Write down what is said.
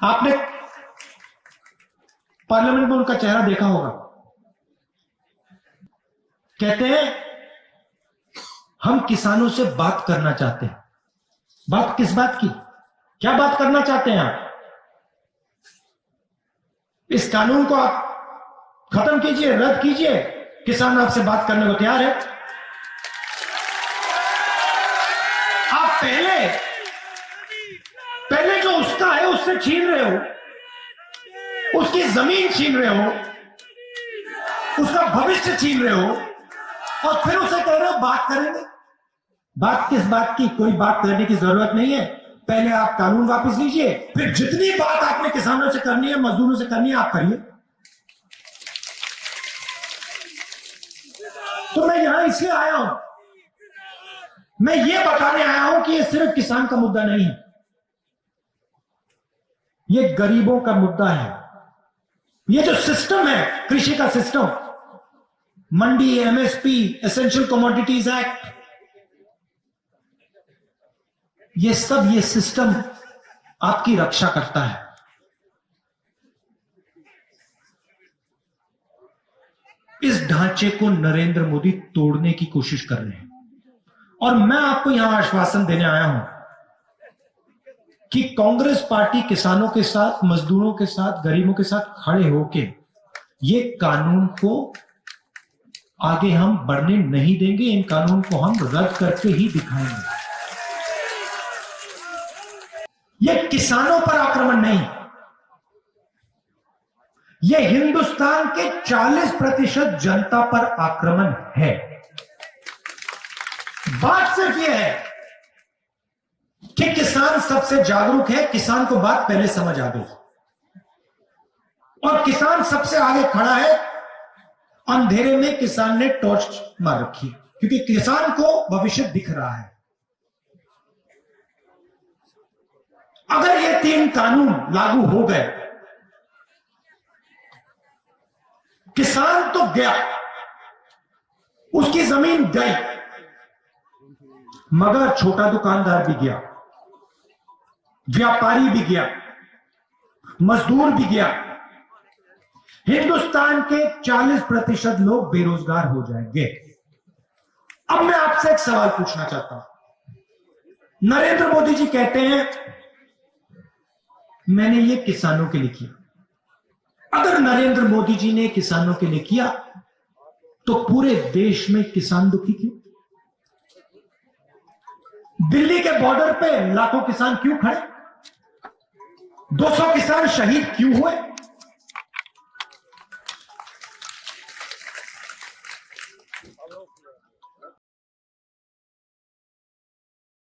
आपने पार्लियामेंट में उनका चेहरा देखा होगा। कहते हैं हम किसानों से बात करना चाहते हैं। बात किस बात की? क्या बात करना चाहते हैं आप? इस कानून को आप खत्म कीजिए, रद्द कीजिए। किसान आपसे बात करने को तैयार है। आप पहले जो उसका है उससे छीन रहे हो, उसकी जमीन छीन रहे हो, उसका भविष्य छीन रहे हो, और फिर उसे कह रहे हो बात करेंगे। बात किस बात की? कोई बात करने की जरूरत नहीं है। पहले आप कानून वापस लीजिए, फिर जितनी बात आपने किसानों से करनी है, मजदूरों से करनी है, आप करिए। तो मैं यहां इसलिए आया हूं, मैं ये बताने आया हूं कि ये सिर्फ किसान का मुद्दा नहीं है, ये गरीबों का मुद्दा है। ये जो सिस्टम है, कृषि का सिस्टम, मंडी, एमएसपी, एसेंशियल कमोडिटीज एक्ट, ये सब, ये सिस्टम आपकी रक्षा करता है। इस ढांचे को नरेंद्र मोदी तोड़ने की कोशिश कर रहे हैं, और मैं आपको यहां आश्वासन देने आया हूं कि कांग्रेस पार्टी किसानों के साथ, मजदूरों के साथ, गरीबों के साथ खड़े होके ये कानून को आगे हम बढ़ने नहीं देंगे। इन कानून को हम रद्द करके ही दिखाएंगे। ये किसानों पर आक्रमण नहीं, ये हिंदुस्तान के 40% जनता पर आक्रमण है। बात सिर्फ यह है कि किसान सबसे जागरूक है, किसान को बात पहले समझ आ गई, और किसान सबसे आगे खड़ा है। अंधेरे में किसान ने टॉर्च मार रखी, क्योंकि किसान को भविष्य दिख रहा है। अगर ये 3 कानून लागू हो गए, किसान तो गया, उसकी जमीन गई, मगर छोटा दुकानदार भी गया, व्यापारी भी गया, मजदूर भी गया। हिंदुस्तान के 40% लोग बेरोजगार हो जाएंगे। अब मैं आपसे एक सवाल पूछना चाहता हूं। नरेंद्र मोदी जी कहते हैं मैंने ये किसानों के लिए किया। अगर नरेंद्र मोदी जी ने किसानों के लिए किया, तो पूरे देश में किसान दुखी क्यों? दिल्ली के बॉर्डर पे लाखों किसान क्यों खड़े? 200 किसान शहीद क्यों हुए?